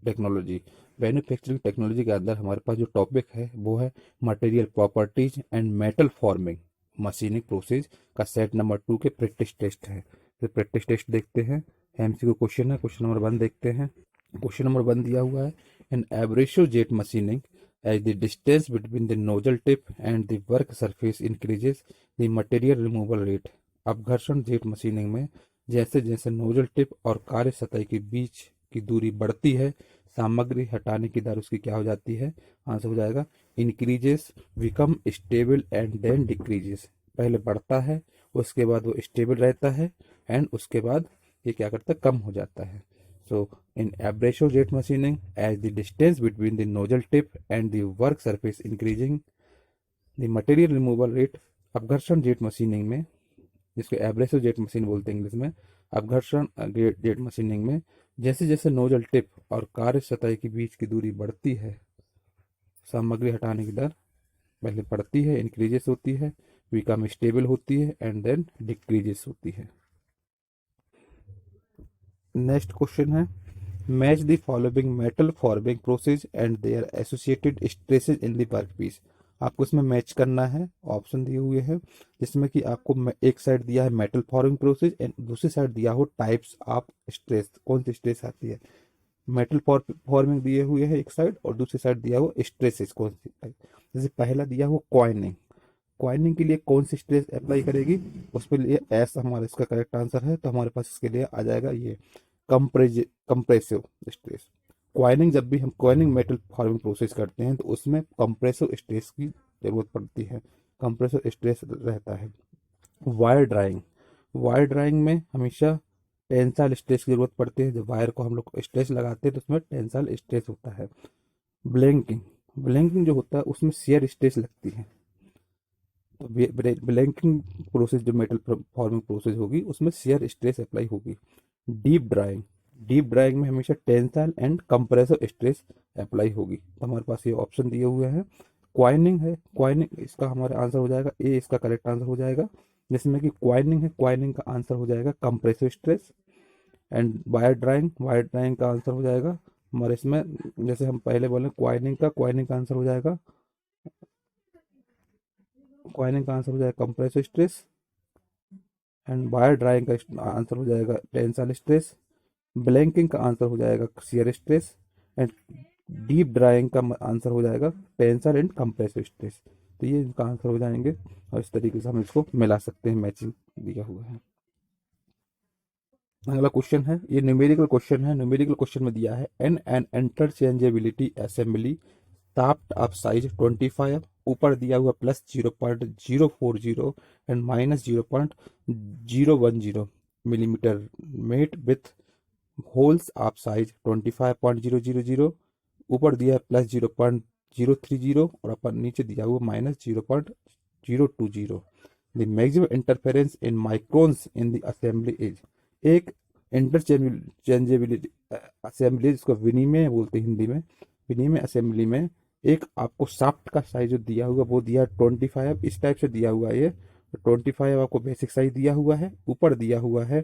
Technology. Manufacturing technology के अंदर हमारे पास जो टॉपिक है वो है material properties and metal forming machining process का सेट नंबर 2 के प्रैक्टिस टेस्ट है। तो प्रैक्टिस टेस्ट देखते हैं। एमसीक्यू क्वेश्चन है। क्वेश्चन नंबर 1 देखते हैं। क्वेश्चन नंबर 1 दिया हुआ है, in abrasive jet machining as the distance between the nozzle tip and the work surface increases the material removal rate। अपघर्षण जेट मशीनिंग में जैसे जैसे नोजल टिप और कार्य सतह के बीच की दूरी बढ़ती है, सामग्री हटाने की दर उसकी क्या हो जाती है? आंसर हो जाएगा increases, become stable and then decreases. पहले बढ़ता है, उसके बाद वो स्टेबल रहता है, एंड उसके बाद ये क्या करता है? कम हो जाता है। So in abrasive jet machining, as the distance between the nozzle tip and the work surface increasing, the material removal rate। अपघर्षण जेट मशीनिंग में, जिसको एब्रेसिव जेट मशीन बोलते हैं इंग्लिश में, अपघर्षण जेट मशीनिंग में जैसे जैसे नोजल टिप और कार्य सतह के बीच की दूरी बढ़ती है, सामग्री हटाने की दर पहले बढ़ती है, इंक्रीजेस होती है, बिकम स्टेबल होती है, एंड देन डिक्रीजेस होती है। नेक्स्ट क्वेश्चन है, match the following metal forming process and their associated stresses in the workpiece. आपको इसमें मैच करना है। ऑप्शन दिए हुए हैं जिसमें कि आपको एक साइड दिया है मेटल फॉर्मिंग प्रोसेस एंड दूसरी साइड दिया हो टाइप्स ऑफ स्ट्रेस, कौन सी स्ट्रेस आती है। मेटल फॉर्मिंग दिए हुए है एक साइड और दूसरी साइड दिया हो स्ट्रेसेस कौन सी टाइप। जैसे पहला दिया हो क्वाइनिंग, क्वाइनिंग के लिए कौन सी स्ट्रेस अप्लाई करेगी, उसके लिए एस हमारा इसका करेक्ट आंसर है। तो हमारे पास इसके लिए आ जाएगा ये कंप्रेसिव स्ट्रेस। क्वाइनिंग, जब भी हम क्वाइनिंग मेटल फॉर्मिंग प्रोसेस करते हैं तो उसमें कंप्रेसिव स्ट्रेस की जरूरत पड़ती है, कंप्रेसिव स्ट्रेस रहता है। वायर ड्राइंग, वायर ड्राइंग में हमेशा टेंसाइल स्ट्रेस की जरूरत पड़ती है। जब वायर को हम लोग स्ट्रेस लगाते हैं तो उसमें टेंसाइल स्ट्रेस होता है। ब्लैंकिंग, ब्लैंकिंग जो होता है उसमें शेयर स्ट्रेस लगती है। तो ब्लैंकिंग प्रोसेस जो मेटल फॉर्मिंग प्रोसेस होगी उसमें शेयर स्ट्रेस अप्लाई होगी। डीप ड्राइंग, डीप ड्राइंग में हमेशा tensile and compressive stress apply होगी। तो हमारे पास ये ऑप्शन दिए हुए हैं। क्वाइनिंग है, क्वाइनिंग इसका हमारा आंसर हो जाएगा ए, इसका करेक्ट आंसर हो जाएगा। जिसमें कि क्वाइनिंग है, क्वाइनिंग का आंसर हो जाएगा compressive stress. And wire drawing, wire drawing का आंसर हो जाएगा हमारे इसमें, जैसे हम पहले बोले क्वाइनिंग का आंसर हो जाएगा, क्वाइनिंग का आंसर हो जाएगा compressive stress. And wire drawing का आंसर हो जाएगा टेंसाइल स्ट्रेस। ब्लैंकिंग का आंसर हो जाएगा shear stress. And deep drawing का आंसर हो जाएगा टेंसर एंड कंप्रेसिव स्ट्रेस। तो ये इनका आंसर हो जाएंगे और इस तरीके से हम इसको मिला सकते हैं, मैचिंग दिया हुआ है। अगला क्वेश्चन है, ये न्यूमेरिकल क्वेश्चन है। न्यूमेरिकल क्वेश्चन में दिया है an interchangeability assembly shaft of size 25, ऊपर दिया हुआ plus 0.040 and minus 0.010 millimetre mate with holes of size 25.000, ऊपर दिया है प्लस 0.030 और अपन नीचे दिया हुआ minus 0.020। The maximum interference in microns in the assembly is. एक इंटरचेंजेबिलिटी असेंबली, जिसको विनिमय बोलते हैं हिंदी में, विनिमय असेंबली में एक आपको शाफ्ट का साइज जो दिया हुआ वो दिया है 25, इस टाइप से दिया हुआ है ये। 25 आपको बेसिक साइज दिया हुआ है, ऊपर दिया हुआ है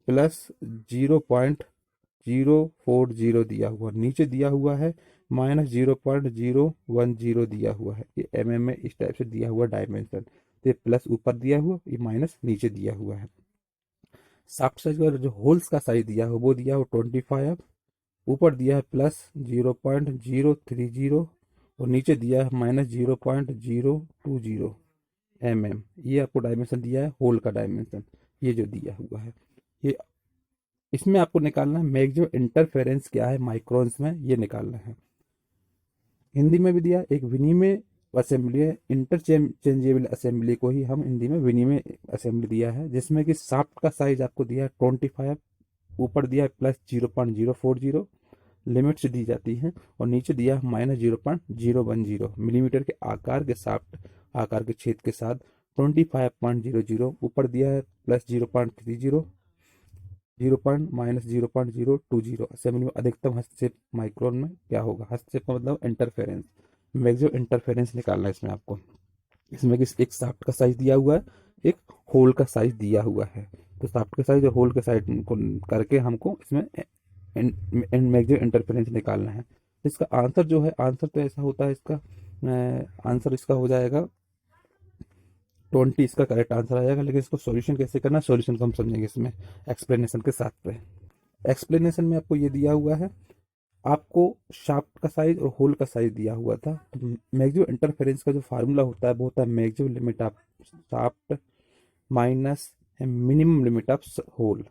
प्लस 0.040 दिया हुआ, नीचे दिया हुआ है माइनस 0.010 दिया हुआ है। ये में इस टाइप से दिया हुआ डायमेंशन, तो ये प्लस ऊपर दिया हुआ, ये माइनस नीचे दिया हुआ है। शाफ्ट साइज का जो होल्स का साइज दिया हुआ वो दिया हुआ 25, ऊपर दिया है प्लस 0.030 और नीचे दिया है माइनस 0.020 ये आपको डायमेंशन दिया है होल का डायमेंशन, ये जो दिया हुआ है। ये इसमें आपको निकालना है मैक्सिमम इंटरफेरेंस क्या है माइक्रोन्स में, ये निकालना है। हिंदी में भी दिया एक विनिमय असेंबली है, इंटरचेंजेबल असेंबली को ही हम हिंदी में विनिमय असेंबली दिया है, जिसमें कि शाफ्ट का साइज आपको दिया है 25, ऊपर दिया है प्लस 0.040 लिमिट्स दी जाती हैं और नीचे दिया है माइनस 0.010 मिलीमीटर के आकार के शाफ्ट आकार के छेद के साथ 25.00, ऊपर दिया है प्लस 0.30 माइनस 0.020। असेंबली में अधिकतम हस्तक्षेप माइक्रोन में क्या होगा, हस्तक्षेप का मतलब इंटरफेरेंस, मैक्सिमम इंटरफेरेंस निकालना है इसमें आपको। इसमें कि एक शाफ्ट का साइज दिया हुआ है, एक होल का साइज दिया हुआ है, तो शाफ्ट का साइज और होल के साइज को करके हमको इसमें एंड मैक्सिमम इंटरफेरेंस निकालना है। तो इसका आंसर जो है, आंसर तो ऐसा होता है इसका, आंसर इसका हो जाएगा 20, इसका करेक्ट आंसर आ जाएगा। लेकिन इसको सॉल्यूशन कैसे करना है, सॉल्यूशन को हम समझेंगे इसमें एक्सप्लेनेशन के साथ पे। एक्सप्लेनेशन में आपको ये दिया हुआ है, आपको शाफ्ट का साइज और होल का साइज दिया हुआ था। तो मैक्सिमम इंटरफेरेंस का जो फार्मूला होता है वो होता है maximum limit of shaft minus minimum limit of hole.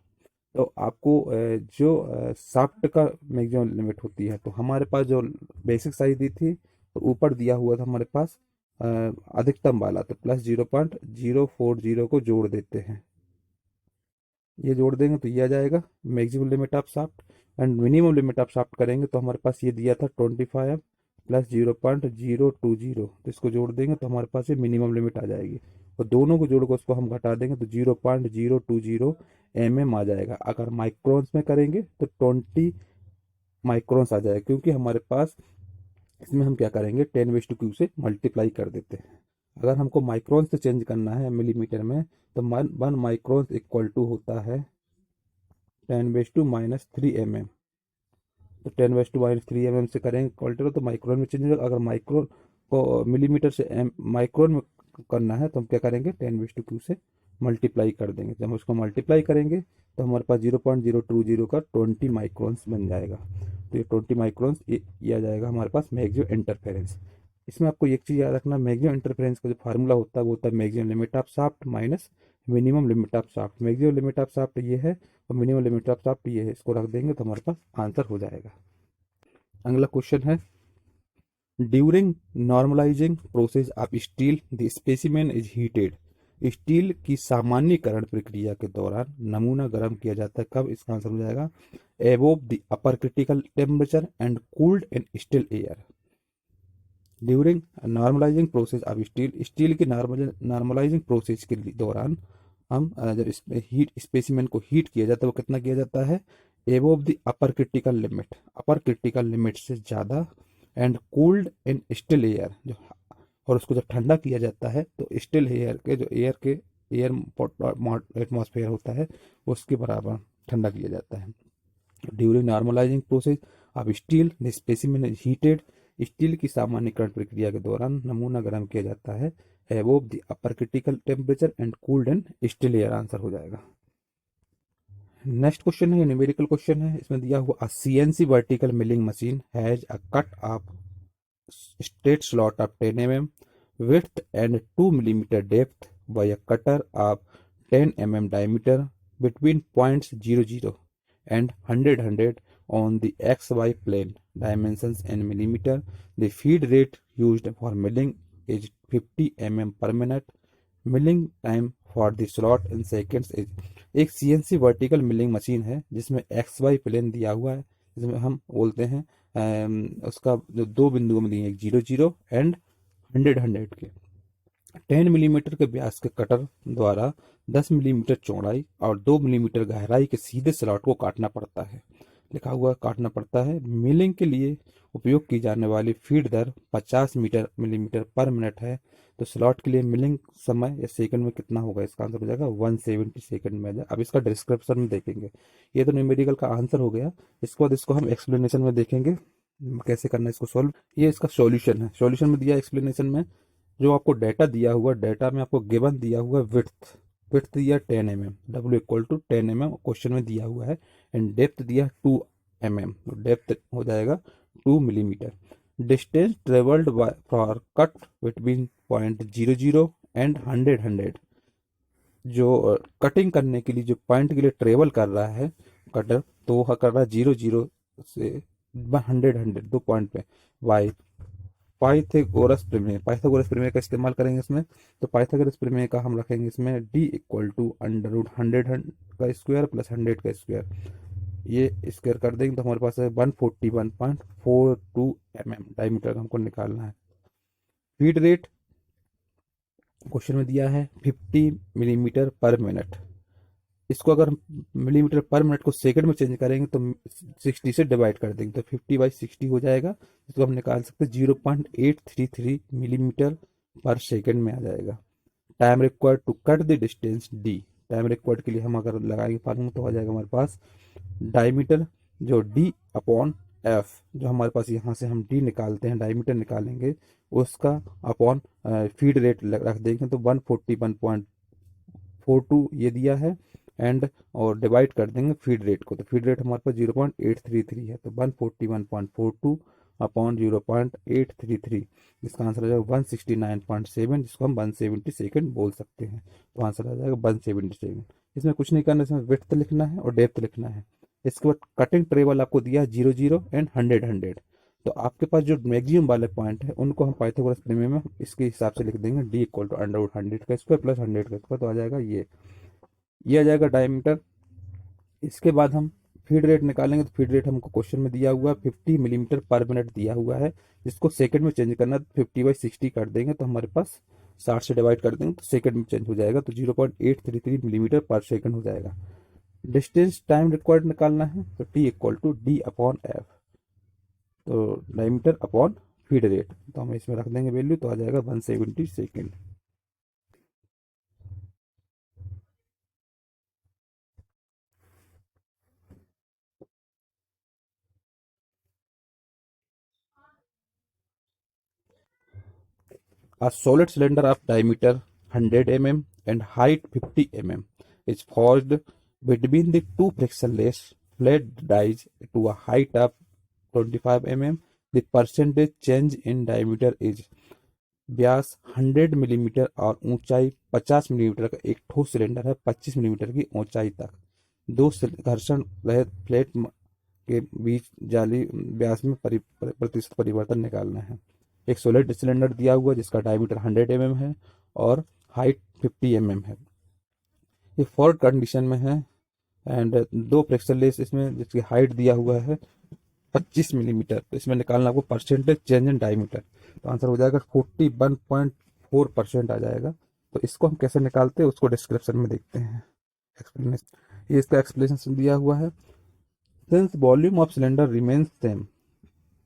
तो आपको जो शाफ्ट का मैक्सिमम लिमिट होती है, तो हमारे पास जो बेसिक साइज दी थी तो ऊपर दिया हुआ था हमारे पास अ, अधिकतम वाला, तो +0.040 को जोड़ देते हैं। ये जोड़ देंगे तो ये आ जाएगा maximum limit of shaft. And minimum limit of shaft करेंगे तो हमारे पास ये दिया था 25 +0.020, तो इसको जोड़ देंगे तो हमारे पास ये मिनिमम लिमिट आ जाएगी। और दोनों को जोड़ कर उसको हम घटा देंगे तो 0.020 आ जाएगा। अगर माइक्रोन्स में करेंगे तो 20 माइक्रोन्स आ जाएगा, क्योंकि हमारे पास इसमें हम क्या करेंगे 10⁻³ से मल्टीप्लाई कर देते हैं। अगर हमको माइक्रोन से चेंज करना है मिलीमीटर में, तो 1 माइक्रोन इक्वल टू होता है 10⁻³ तो 10⁻³ से करेंगे क्वाल्टर तो माइक्रोन में चेंज होगा। अगर माइक्रोन को मिलीमीटर से माइक्रोन में करना है तो हम क्या करेंगे 10⁻³ से मल्टीप्लाई कर देंगे। जब हम उसको मल्टीप्लाई करेंगे तो हमारे पास 0.020 का 20 माइक्रोन्स बन जाएगा। तो ये 20 माइक्रोन्स ये आ जाएगा हमारे पास मैक्सिमम इंटरफेरेंस। इसमें आपको एक चीज़ याद रखना, मैक्सिमम इंटरफेरेंस का जो फार्मूला होता है वो होता है maximum limit of shaft minus minimum limit of shaft. Maximum limit of shaft ये है और मिनिमम लिमिट ऑफ शाफ्ट ये है, इसको रख देंगे तो हमारे पास आंसर हो जाएगा। अगला क्वेश्चन है, during normalising process of steel the specimen is heated. Steel की सामान्यीकरण प्रक्रिया के दौरान नमूना गर्म किया जाता है कब, इसका आंसर हो जाएगा above the upper critical temperature and cooled in still air. During normalising process of steel, steel की नॉर्मलाइजिंग प्रोसेस के दौरान हम जब इसमें हीट स्पेसिमेन को हीट किया जाता है वो कितना किया जाता है, above the upper critical limit, upper critical limit से ज़्यादा, and cooled in still air, जो और उसको जब ठंडा किया जाता है तो स्टिल एयर के जो एयर एटमॉस्फेयर होता है उसके बराबर ठंडा किया जाता है। During normalising process of steel the specimen is heated. Steel की सामान्यीकरण प्रक्रिया के दौरान नमूना गर्म किया जाता है above the upper critical temperature and cooled in still air, answer हो जाएगा। नेक्स्ट क्वेश्चन है, न्यूमेरिकल क्वेश्चन है। इसमें दिया हुआ CNC vertical milling machine has a cut off straight slot of 10 mm width and 2 mm depth by a cutter of 10 mm diameter between points 00 and 100 on the XY plane, dimensions in millimeter. The feed rate used for milling is 50 mm per minute. Milling time for the slot in seconds is. एक CNC vertical milling machine है जिसमें XY plane दिया हुआ है, जिसमें हम बोलते हैं उसका जो दो बिंदुओं में दिए 00 एंड 100 के 10 मिलीमीटर के व्यास के कटर द्वारा 10 मिलीमीटर चौड़ाई और 2 मिलीमीटर गहराई के सीधे स्लॉट को काटना पड़ता है। लिखा हुआ काटना पड़ता है। मिलिंग के लिए उपयोग की जाने वाली फीड दर 50 मिलीमीटर पर मिनट है। तो स्लॉट के लिए मिलिंग समय या सेकंड में कितना होगा, इसका आंसर हो जाएगा 170 सेकंड में आ जाएगा। अब इसका डिस्क्रिप्शन में देखेंगे। ये तो न्यूमेरिकल का आंसर हो गया। इसके बाद इसको हम एक्सप्लेनेशन में देखेंगे कैसे करना है इसको सॉल्व। ये इसका सॉल्यूशन है। सॉल्यूशन में दिया एक्सप्लेनेशन में जो आपको डाटा दिया हुआ, डाटा में आपको गिवन दिया हुआ विड्थ, विड्थ दिया 10 mm, W equal to 10 mm question में दिया हुआ है, एंड डेप्थ दिया 2 mm, तो डेप्थ हो जाएगा 2 millimetre. Distance travelled for cut between point 00 and 100, जो कटिंग करने के लिए जो पॉइंट के लिए ट्रेवल कर रहा है कटर, तो वह कर रहा है 00 से 100 दो पॉइंट पे वाई पाइथागोरस प्रमेय का इस्तेमाल करेंगे इसमें। तो पाइथागोरस प्रमेय का हम रखेंगे इसमें D इक्वल टू √100 का स्क्वायर प्लस 100 का स्क्वायर, ये स्क्वायर कर देंगे तो हमारे पास है 141.42 mm डायमीटर हमको निकालना है। फीड रेट क्वेश्चन में दिया है 50 मिलीमीटर पर मिनट। इसको अगर मिलीमीटर पर मिनट को सेकंड में चेंज करेंगे तो 60 से डिवाइड कर देंगे तो 50/60 हो जाएगा। इसको हम निकाल सकते हैं 0.833 मिलीमीटर पर सेकंड में आ जाएगा। Time required to cut the distance D, time required के लिए हम अगर लगाएंगे फार्मूला तो आ जाएगा हमारे पास डायमीटर जो डी अपॉन एफ, जो हमारे पास यहाँ से हम डी निकालते हैं, डायमीटर निकालेंगे, उसका अपॉन फीड रेट रख देंगे तो 141.42 ये दिया है, एंड और डिवाइड कर देंगे फीड रेट को, तो फीड रेट हमारे पास 0.833 है, तो 141.42 अपॉन 0.833, इसका आंसर आ जाएगा 169.7, जिसको हम 170 सेकेंड बोल सकते हैं। तो आंसर आ जाएगा 170 सेकेंड। इसमें कुछ नहीं करना, इसमें विड्थ लिखना है और डेप्थ लिखना है। इसके बाद कटिंग ट्रेवल आपको दिया है 0 0 एंड 100 100, तो आपके पास जो मैक्सिमम वाले पॉइंट है उनको हम पाइथागोरस प्रमेय में इसके हिसाब से लिख देंगे, D equal to under root 100 का स्क्वायर प्लस 100 का स्क्वायर, तो आ जाएगा ये आ जाएगा डायमीटर। इसके बाद हम फीड रेट निकालेंगे, तो फीड रेट हमको क्वेश्चन में दिया हुआ है 50 मिलीमीटर पर मिनट दिया हुआ है, जिसको सेकंड में चेंज करना है, 50/60 कर देंगे तो हमारे पास 60 से डिवाइड कर देंगे तो सेकंड में चेंज हो जाएगा, तो 0.833 मिलीमीटर पर सेकंड हो जाएगा। डिस्टेंस टाइम रिक्वायर्ड निकालना है, तो T equal to D upon F, तो डायमीटर अपॉन फीड रेट, तो हम इसमें रख देंगे वैल्यू, तो आ जाएगा 170 second. A solid cylinder of diameter 100 mm and height 50 mm is forged between the two frictionless flat dies to a height of 25 mm. The percentage change in diameter is Vyas 100 millimetre और ऊंचाई 50 millimetre का एक ठोस cylinder है 25 millimetre की ऊंचाई तक। दो घर्षण रहित प्लेट के बीच जाली व्यास में प्रतिशत परिवर्तन निकालना है। एक सॉलिड सिलेंडर दिया हुआ जिसका डायमीटर 100 mm है और हाइट 50 mm है, ये फोर्थ कंडीशन में है, एंड दो फ्रैक्शनलेस इसमें जिसकी हाइट दिया हुआ है 25 मिलीमीटर, तो इसमें निकालना आपको परसेंटेज चेंज इन डायमीटर, तो आंसर हो जाएगा 41.4% आ जाएगा। तो इसको हम कैसे निकालते हैं उसको डिस्क्रिप्शन में देखते हैं, एक्सप्लेनेशन, ये इसका एक्सप्लेनेशन दिया हुआ है। Since volume of cylinder remains same,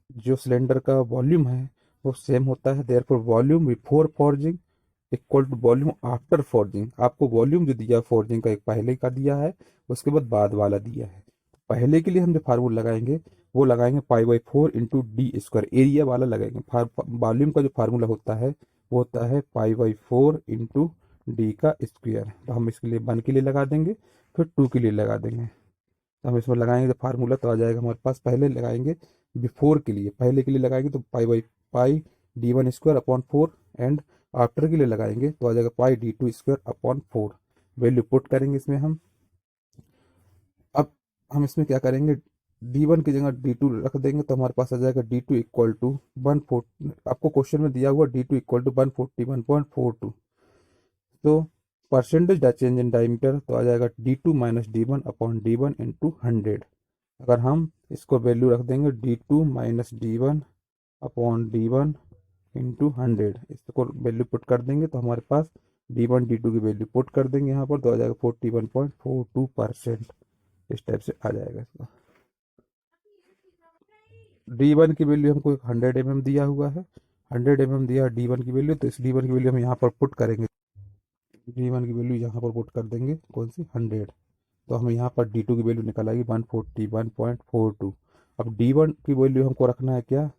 जो सिलेंडर का वॉल्यूम है वो सेम होता है, therefore volume before forging equal to volume after forging. आपको वॉल्यूम जो दिया फॉर्जिंग का एक पहले का दिया है, उसके बाद वाला दिया है। पहले के लिए हम जो फार्मूला लगाएंगे वो लगाएंगे π/4 इंटू डी स्क्वायर, एरिया वाला लगाएंगे। वॉल्यूम का जो फार्मूला होता है वो होता है π/4 इंटू डी का स्क्वायर, तो हम इसके लिए 1 के लिए लगा देंगे, फिर 2 के लिए लगा देंगे, तो हम इसमें लगाएंगे तो फार्मूला तो आ जाएगा हमारे पास, पहले लगाएंगे बिफोर के लिए, पहले के लिए लगाएंगे तो π/π d1 square upon 4, and after के लिए लगाएंगे तो आ जाएगा π d2 square upon 4। Value put करेंगे इसमें हम। अब हम इसमें क्या करेंगे, d1 की जगह d2 रख देंगे तो हमारे पास आ जाएगा d2 इक्वल टू 140, आपको क्वेश्चन में दिया हुआ d2 इक्वल टू 141.42, तो परसेंटेज चेंज इन डायमीटर तो आ जाएगा d2 minus d1 upon d1 into 100। अगर हम इसको वैल्यू रख देंगे d2 minus d1 upon d1 into 100, इसको वैल्यू पुट कर देंगे तो हमारे पास d1 d2 की वैल्यू पुट कर देंगे यहाँ पर, तो आ जाएगा 41.42%, इस टाइप से आ जाएगा इसका। d1 की वैल्यू हमको 100 mm दिया हुआ है, 100 mm दिया d1 की वैल्यू, तो इस d1 की वैल्यू हम यहाँ पर पुट करेंगे, d1 की वैल्यू यहाँ पर पुट कर देंगे कौन सी 100, तो हमें यहाँ पर d2 की वैल्यू निकल आएगी 141.42। अब d1 की वैल्यू हमको रखना है क्या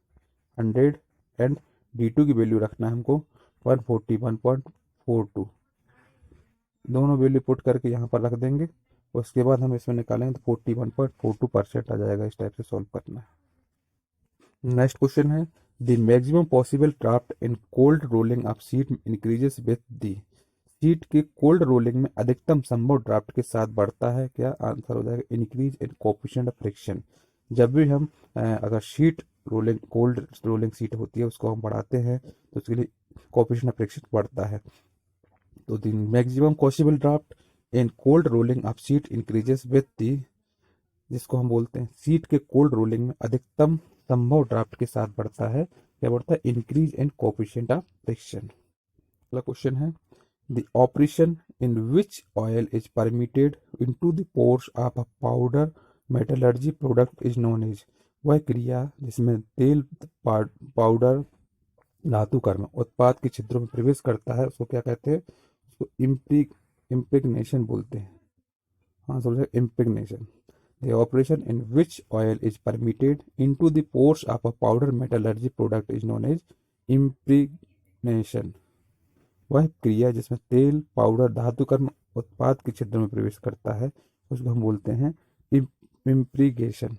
100, एंड d2 की वैल्यू रखना है हमको 141.42, दोनों वैल्यू पुट करके यहाँ पर रख देंगे, उसके बाद हम इसमें निकालेंगे तो 41.42% आ जाएगा। इस टाइप से सॉल्व करना है। नेक्स्ट क्वेश्चन है, the maximum possible draft in cold rolling of sheet increases with the, sheet के कोल्ड रोलिंग में अधिकतम संभव ड्राफ्ट के साथ बढ़ता है क्या, आंसर हो जाएगा increase in coefficient of friction. जब भी हम अगर sheet rolling cold rolling sheet होती है उसको हम बढ़ाते हैं तो उसके लिए कोएफिशिएंट ऑफ फ्रिक्शन बढ़ता है, तो the maximum possible draft in cold rolling of sheet increases with the, जिसको हम बोलते हैं शीट के कोल्ड रोलिंग में अधिकतम संभव ड्राफ्ट के साथ बढ़ता है, क्या बढ़ता है increase in coefficient of friction. अगला क्वेश्चन है, the operation in which oil is permitted into the pores of a powder metallurgy product is known as, वह क्रिया जिसमें तेल पाउडर धातु कर्म उत्पाद के छिद्रों में प्रवेश करता है उसको क्या कहते हैं, उसको इम्प्रेग्नेशन बोलते हैं। हाँ समझे, इम्प्रेग्नेशन। The operation in which oil is permitted into the pores of a powder metallurgy product is known as impregnation. वह क्रिया जिसमें तेल पाउडर धातुकर्म उत्पाद के छिद्र में प्रवेश करता है उसको हम बोलते हैं इम्प्रीगेशन।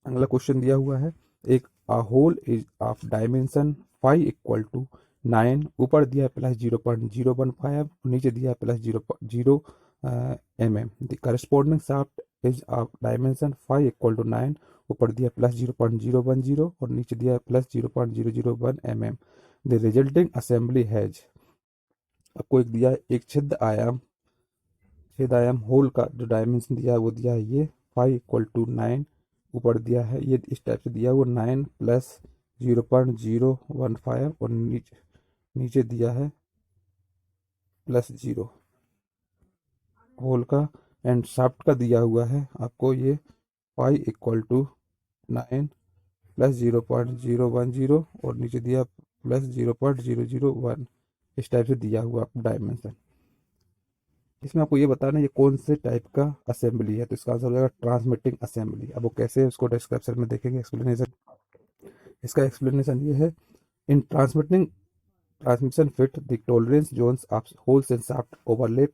अगला क्वेश्चन दिया हुआ है, एक a hole is of dimension phi equal to 9, ऊपर दिया है प्लस 0.015, नीचे दिया है plus 0.0 mm। The corresponding shaft is of dimension phi equal to 9, ऊपर दिया प्लस 0.010 और नीचे दिया plus 0.001 mm। The resulting assembly has, आपको एक दिया है एक छेद आयाम होल का जो डायमेंशन दिया है वो दिया है ये phi equal to 9, ऊपर दिया है ये इस टाइप से दिया है वो 9 प्लस 0.015 और नीचे दिया है प्लस 0 होल का, एंड शाफ्ट का दिया हुआ है आपको ये phi equal to 9 प्लस 0.010 और नीचे दिया प्लस 0.001, इस टाइप से दिया हुआ आपको डायमेंशन। इसमें आपको ये बताना है ये कौन से टाइप का असेंबली है, तो इसका आंसर हो जाएगा ट्रांसमिटिंग असेंबली। अब वो कैसे है उसको डिस्क्रिप्शन में देखेंगे एक्सप्लेनेशन। इसका एक्सप्लेनेशन ये है, in transmission fit the tolerance zones of holes and shaft overlap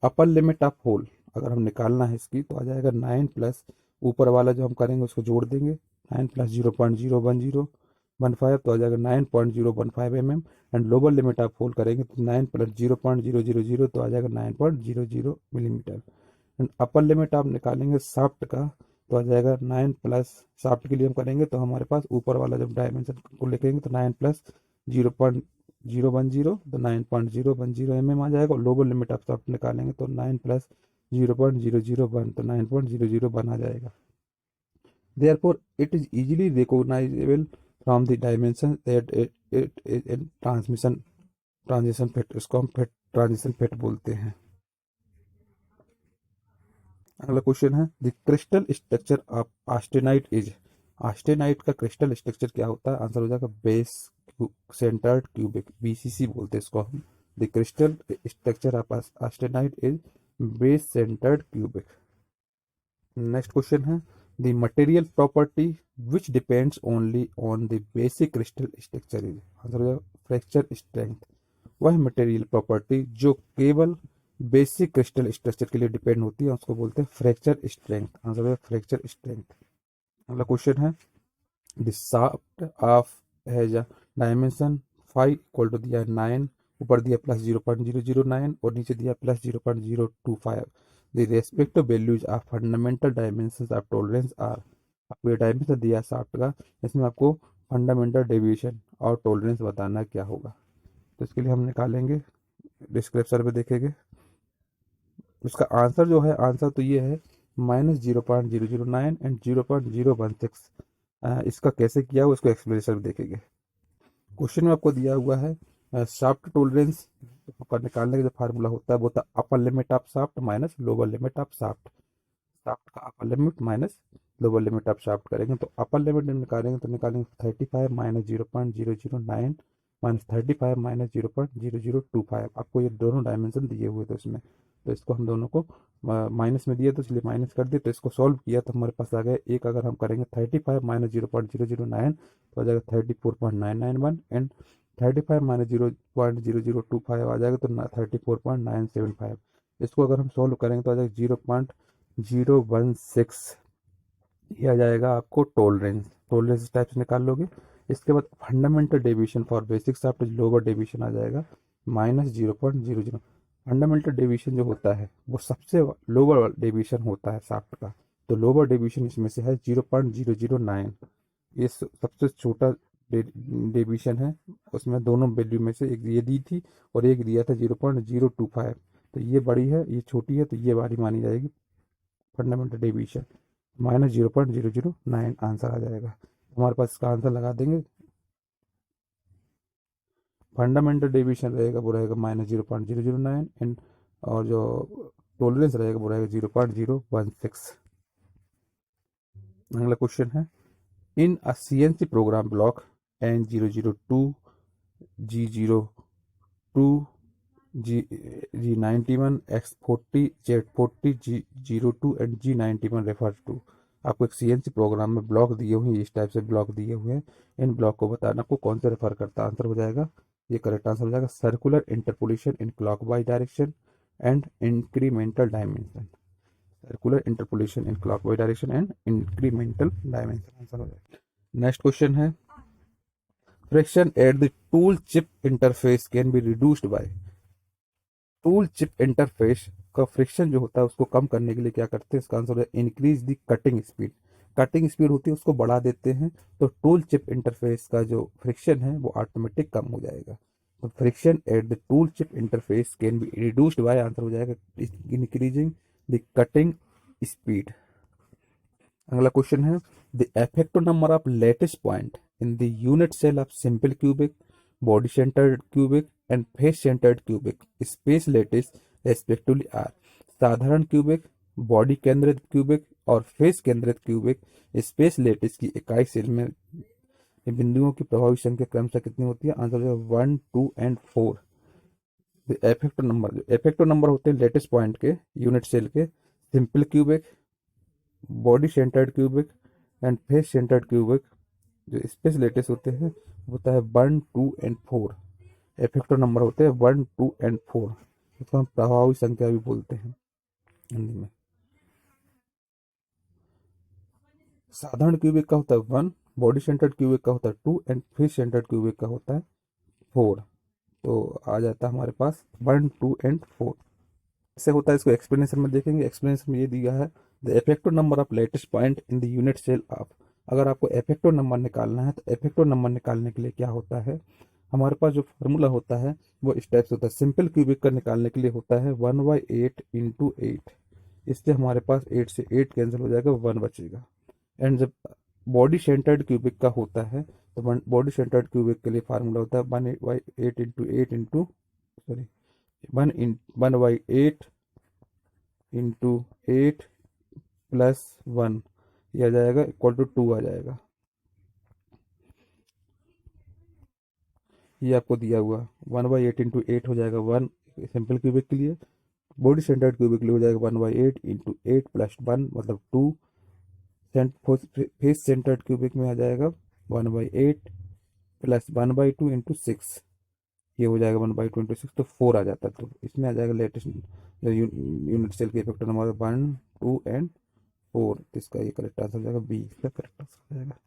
upper limit of hole. अगर हम निकालना है इसकी तो आ जाएगा 9 प्लस ऊपर वाला जो हम करेंगे उसको जोड़ देंगे 9 प्लस 0.01015 तो आ जाएगा 9.015 mm, and lower limit of hole करेंगे तो 9 प्लस 0.000 तो आ जाएगा 9.00 मिलीमीटर। एंड अपर लिमिट आप निकालेंगे शाफ्ट का तो आ जाएगा 9 प्लस, शाफ्ट के लिए हम करेंगे तो हमारे पास ऊपर वाला जब डायमेंशन को लिखेंगे तो 9 प्लस 0.010 तो 9.010 mm आ जाएगा। और लोअर लिमिट ऑफ शाफ्ट निकालेंगे तो 9 प्लस 0.001 तो 9.001 आ जाएगा। Therefore, it is easily recognizable from the dimension that it is in transition fit, इसको हम फिट ट्रांजिशन फिट बोलते हैं। अगला क्वेश्चन है, the crystal structure of austenite is, austenite का क्रिस्टल स्ट्रक्चर क्या होता है, आंसर हो जाएगा बेस सेंटर्ड क्यूबिक, बीसीसी बोलते हैं इसको हम। The crystal structure of austenite is base centred cubic. Next question है, the material property which depends only on the basic crystal structure is, answer हो जाएगा फ्रैक्चर स्ट्रेंथ। वह मटेरियल प्रॉपर्टी जो केवल बेसिक क्रिस्टल स्ट्रक्चर के लिए depend होती है उसको बोलते हैं फ्रैक्चर स्ट्रेंथ, आंसर हो जाएगा फ्रैक्चर स्ट्रेंथ। अगला क्वेश्चन है, the shaft of has a dimension phi equal to दिया है 9, ऊपर दिया प्लस 0.009 और नीचे दिया plus 0.025। The respective values of fundamental dimensions of tolerance are, आपको ये डायमेंशन दिया शाफ्ट का, इसमें आपको फंडामेंटल डेविएशन और टॉलरेंस बताना क्या होगा, तो इसके लिए हम निकालेंगे डिस्क्रिप्शन में देखेंगे। इसका आंसर जो है, आंसर तो ये है -0.009 एंड 0.016। इसका कैसे किया हुआ इसको एक्सप्लेनेशन में देखेंगे। क्वेश्चन में आपको दिया हुआ है शाफ्ट टॉलरेंस का निकालने का जो फार्मूला होता है वो होता है upper limit of shaft minus lower limit of shaft. Shaft का upper limit minus lower limit of shaft करेंगे तो अपर लिमिट निकालेंगे तो निकालेंगे 35 माइनस 0.009 माइनस 35 माइनस 0.0025। आपको ये दोनों डायमेंशन दिए हुए थे उसमें, तो इसको हम दोनों को माइनस में दिया तो इसलिए माइनस कर दिए, तो इसको सॉल्व किया तो हमारे पास आ गया एक, अगर हम करेंगे 35 माइनस 0.009 तो आ जाएगा 34.991 एंड 35 माइनस 0.0025 आ जाएगा तो 34.975। इसको अगर हम सॉल्व करेंगे तो आ जाएगा 0.016, ये आ जाएगा आपको टॉलरेंस। टॉलरेंस इस टाइप से निकाल लोगे। इसके बाद fundamental deviation for basic shaft lower deviation आ जाएगा -0.00। फंडामेंटल डेविएशन जो होता है वो सबसे लोअर डेविएशन होता है शाफ्ट का, तो लोअर डेविएशन इसमें से है 0.009। ये सबसे छोटा डेविएशन है, उसमें दोनों वैल्यू में से एक ये दी थी और एक दिया था 0.025, तो ये बड़ी है ये छोटी है तो ये वाली मानी जाएगी फंडामेंटल डेविएशन। -0.009 आंसर आ जाएगा। हमारे पास इसका आंसर लगा देंगे, फंडामेंटल डेविएशन रहेगा वो रहेगा -0.009 एंड और जो टॉलरेंस रहेगा वो रहेगा 0.016। अगला क्वेश्चन है, in a CNC program block N002 G02 G91, X40, Z40, G02 and G91 refer to. आपको एक CNC प्रोग्राम में ब्लॉक दिए हुए हैं, इस टाइप से ब्लॉक दिए हुए हैं। इन ब्लॉक को बताना आपको कौन से रेफर करता है। आंसर हो जाएगा, ये करेक्ट आंसर हो जाएगा circular interpolation in clockwise direction and incremental dimension. Circular interpolation in clockwise direction and incremental dimension answer हो जाएगा। नेक्स्ट क्वेश्चन है, friction at the tool chip interface can be reduced bye. Tool chip interface का friction जो होता है उसको कम करने के लिए क्या करते हैं, इसका आंसर है increase the cutting speed. Cutting speed होती है उसको बढ़ा देते हैं, तो टूल चिप इंटरफेस का जो फ्रिक्शन है वो ऑटोमेटिक कम हो जाएगा। तो friction at the tool chip interface can be reduced by, answer हो जाएगा इंक्रीजिंग द कटिंग स्पीड। अगला क्वेश्चन है, the effective number of lattice point in the unit cell of simple cubic, body centred cubic and face centred cubic space lattice respectively are. साधारण cubic, body केंद्रित cubic और face केंद्रित cubic space lattice की इकाई cell में बिंदुओं की प्रभावी संख्या क्रमशः कितनी होती है, आंसर है 1, 2 एंड 4। इफेक्टिव नंबर होते हैं लेटेस्ट पॉइंट के यूनिट सेल के, simple cubic, body centred cubic and face centred cubic जो स्पेस लेटेस्ट होते हैं होता है 1, 2 एंड 4। इफेक्टिव नंबर होते हैं 1, 2 एंड 4। इसको हम प्रभावी संख्या भी बोलते हैं हिंदी में। साधारण क्यूबिक का होता है 1, बॉडी सेंटर्ड क्यूबिक का होता है 2 एंड फेस सेंटर्ड क्यूबिक का होता है 4। तो आ जाता है हमारे पास 1, 2 एंड 4। ऐसे होता है, इसको एक्सप्लेनेशन में देखेंगे। एक्सप्लेनेशन में ये दिया है, the effective number of latest point in the unit cell of. अगर आपको इफेक्टिव नंबर निकालना है तो इफेक्टिव नंबर निकालने के लिए क्या होता है, हमारे पास जो फार्मूला होता है वो इस टाइप से होता है। सिंपल क्यूबिक का निकालने के लिए होता है 1/8 इंटू 8। इससे हमारे पास 8 से 8 कैंसिल हो जाएगा, 1 बचेगा। एंड जब बॉडी सेंटर्ड क्यूबिक का होता है तो बॉडी सेंटर्ड क्यूबिक के लिए फार्मूला होता है 1/8 into 8 into sorry 1/8 into 8 plus 1, ये आ जाएगा इक्वल टू 2 आ जाएगा। ये आपको दिया हुआ 1/8 इंटू 8 हो जाएगा 1 सिंपल क्यूबिक के लिए। बॉडी सेंटर्ड क्यूबिक के लिए हो जाएगा 1/8 इंटू 8 प्लस 1 मतलब 2। फेस सेंटर्ड क्यूबिक में आ जाएगा 1/8 प्लस 1/2 इंटू 6, ये हो जाएगा 1/2 इंटू 6 तो 4 आ जाता है। तो इसमें आ जाएगा लेटेस्ट यूनिट सेल के इफेक्टिव नंबर 1, 2 एंड 4। इसका ये करेक्ट आंसर हो जाएगा बी, इसका करेक्ट आंसर हो जाएगा।